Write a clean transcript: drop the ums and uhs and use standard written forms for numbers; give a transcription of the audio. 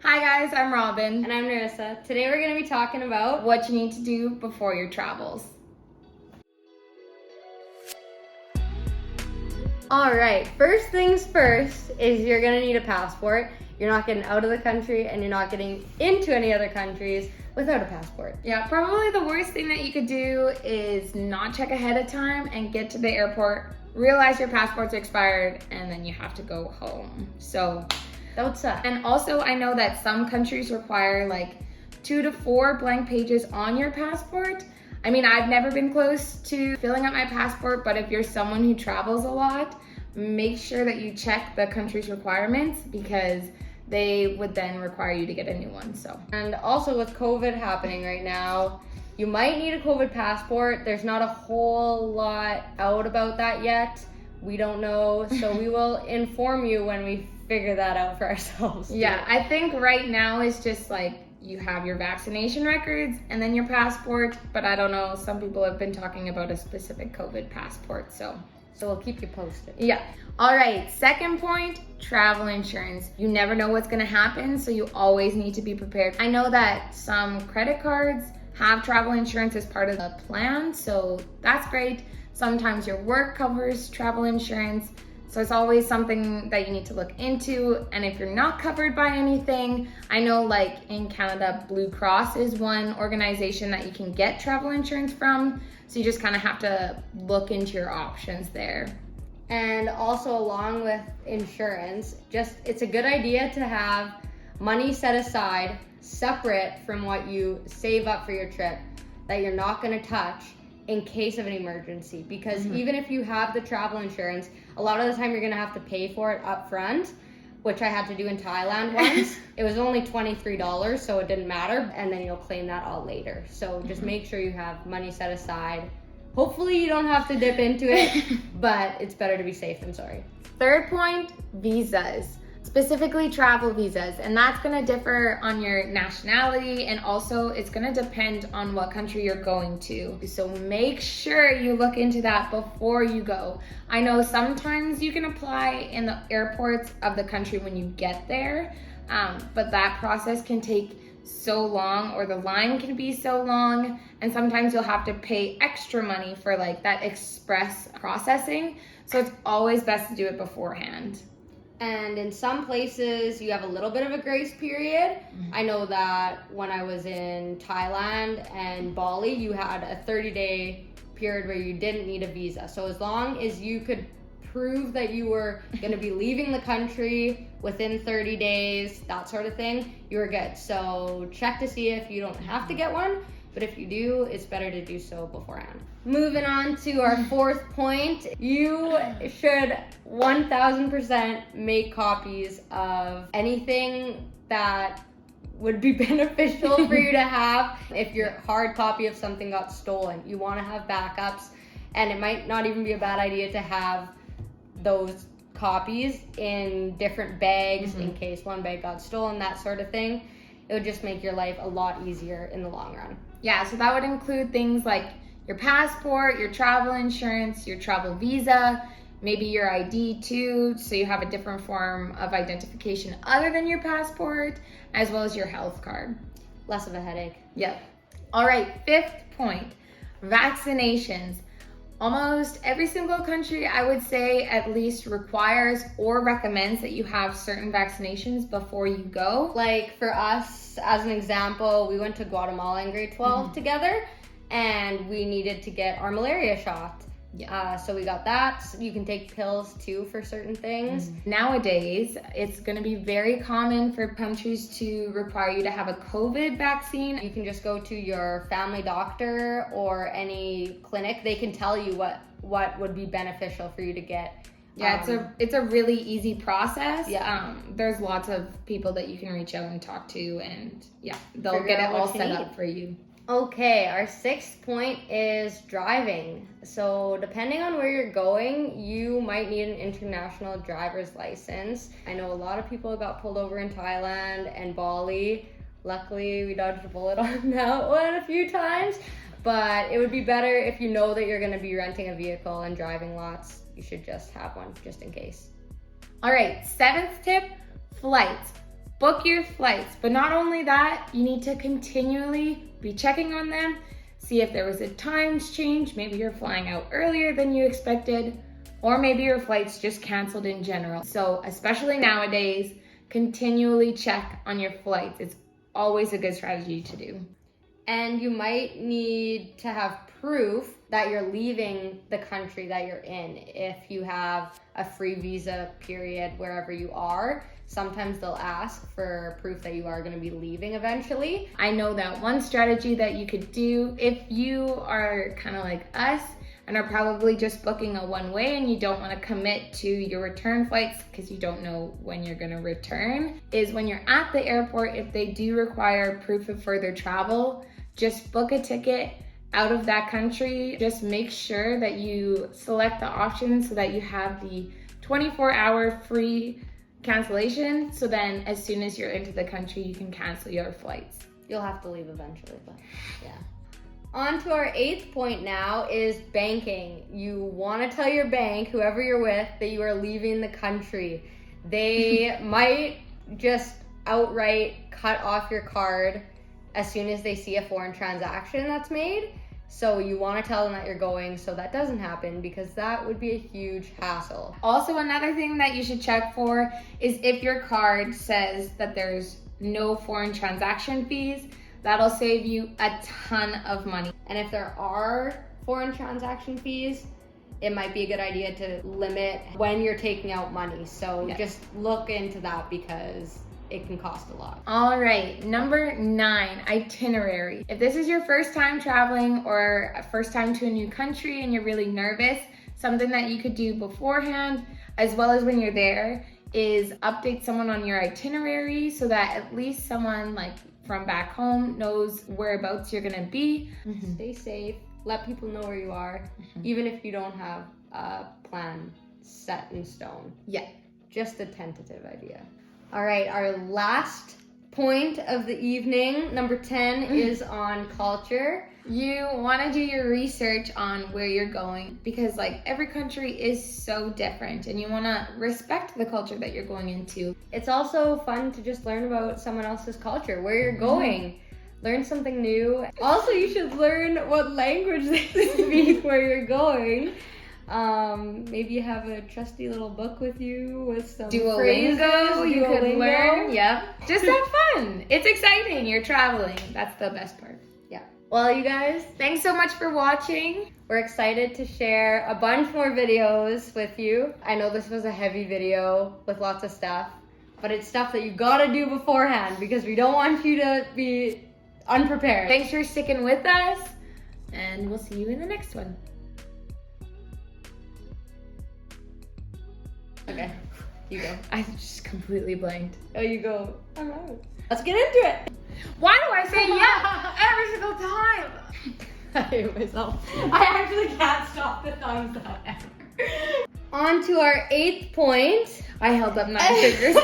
Hi guys, I'm Robin. And I'm Narissa. Today we're going to be talking about what you need to do before your travels. Alright, first things first is you're going to need a passport. You're not getting out of the country and you're not getting into any other countries without a passport. Yeah, probably the worst thing that you could do is not check ahead of time and get to the airport, realize your passport's expired, and then you have to go home. So that would suck. And also I know that some countries require like 2 to 4 blank pages on your passport. I mean, I've never been close to filling out my passport, but if you're someone who travels a lot, make sure that you check the country's requirements because they would then require you to get a new one. So, and also with COVID happening right now, you might need a COVID passport. There's not a whole lot out about that yet. We don't know, so we will inform you when we figure that out for ourselves. Yeah, I think right now is just like you have your vaccination records and then your passport, but I don't know, some people have been talking about a specific COVID passport, so we'll keep you posted. Yeah. All right, second point, travel insurance. You never know what's gonna happen, so you always need to be prepared. I know that some credit cards have travel insurance as part of the plan, so that's great. Sometimes your work covers travel insurance, so it's always something that you need to look into. And if you're not covered by anything, I know like in Canada, Blue Cross is one organization that you can get travel insurance from. So you just kind of have to look into your options there. And also along with insurance, it's a good idea to have money set aside separate from what you save up for your trip that you're not going to touch in case of an emergency, because even if you have the travel insurance, a lot of the time you're gonna have to pay for it up front, which I had to do in Thailand once. It was only $23, so it didn't matter, and then you'll claim that all later. So just make sure you have money set aside. Hopefully you don't have to dip into it, but it's better to be safe than sorry. Third point, visas. Specifically travel visas, and that's going to differ on your nationality, and also it's going to depend on what country you're going to. So make sure you look into that before you go. I know sometimes you can apply in the airports of the country when you get there, but that process can take so long, or the line can be so long, and sometimes you'll have to pay extra money for like that express processing. So it's always best to do it beforehand. And in some places, you have a little bit of a grace period. I know that when I was in Thailand and Bali, you had a 30-day period where you didn't need a visa. So as long as you could prove that you were going to be leaving the country within 30 days, that sort of thing, you were good. So check to see if you don't have to get one. But if you do, it's better to do so beforehand. Moving on to our fourth point, you should 1000% make copies of anything that would be beneficial for you to have. If your hard copy of something got stolen, you want to have backups, and it might not even be a bad idea to have those copies in different bags in case one bag got stolen, that sort of thing. It would just make your life a lot easier in the long run. Yeah, so that would include things like your passport, your travel insurance, your travel visa, maybe your ID too, so you have a different form of identification other than your passport, as well as your health card. Less of a headache. Yep. All right, fifth point, vaccinations. Almost every single country, I would say, at least requires or recommends that you have certain vaccinations before you go. Like for us, as an example, we went to Guatemala in grade 12 together, and we needed to get our malaria shot. Yeah. So we got that. You can take pills too for certain things. Nowadays, it's going to be very common for countries to require you to have a COVID vaccine. You can just go to your family doctor or any clinic. They can tell you what would be beneficial for you to get. Yeah, it's a really easy process. Yeah. There's lots of people that you can reach out and talk to, and yeah, they'll get it all set up for you. Okay, our sixth point is driving. So depending on where you're going, you might need an international driver's license. I know a lot of people got pulled over in Thailand and Bali. Luckily, we dodged a bullet on that one a few times. But it would be better if you know that you're going to be renting a vehicle and driving lots. You should just have one, just in case. All right, seventh tip, flights. book your flights. But not only that, you need to continually be checking on them, see if there was a times change. Maybe you're flying out earlier than you expected, or maybe your flight's just canceled in general. So especially nowadays, continually check on your flights. It's always a good strategy to do. And you might need to have proof that you're leaving the country that you're in. If you have a free visa period wherever you are, sometimes they'll ask for proof that you are going to be leaving eventually. I know that one strategy that you could do if you are kind of like us and are probably just booking a one-way and you don't want to commit to your return flights because you don't know when you're going to return, is when you're at the airport, if they do require proof of further travel, just book a ticket out of that country. Just make sure that you select the option so that you have the 24-hour free cancellation. So then as soon as you're into the country, you can cancel your flights. You'll have to leave eventually, but yeah. On to our 8th point now is banking. You want to tell your bank, whoever you're with, that you are leaving the country. They might just outright cut off your card as soon as they see a foreign transaction that's made. So you want to tell them that you're going so that doesn't happen, because that would be a huge hassle. Also, another thing that you should check for is if your card says that there's no foreign transaction fees. That'll save you a ton of money. And if there are foreign transaction fees, it might be a good idea to limit when you're taking out money. So just look into that because it can cost a lot. All right, number 9, itinerary. If this is your first time traveling or a first time to a new country and you're really nervous, something that you could do beforehand as well as when you're there is update someone on your itinerary so that at least someone like from back home knows whereabouts you're gonna be. Stay safe, let people know where you are, even if you don't have a plan set in stone. Yeah. Just a tentative idea. All right, our last point of the evening, number 10, is on culture. You want to do your research on where you're going because like every country is so different and you want to respect the culture that you're going into. It's also fun to just learn about someone else's culture, where you're going. Learn something new. Also, you should learn what language they speak where you're going. Maybe you have a trusty little book with you with some phrases. You could learn. Yep. Just have fun. It's exciting. You're traveling. That's the best part. Yeah. Well, you guys, thanks so much for watching. We're excited to share a bunch more videos with you. I know this was a heavy video with lots of stuff, but it's stuff that you gotta do beforehand because we don't want you to be unprepared. Thanks for sticking with us, and we'll see you in the next one. Okay, you go. I just completely blanked. Oh, you go. All right. Let's get into it. Why do I say yeah every single time? I hate myself. I actually can't stop the thumbs up ever. On to our 8th point. I held up 9 fingers.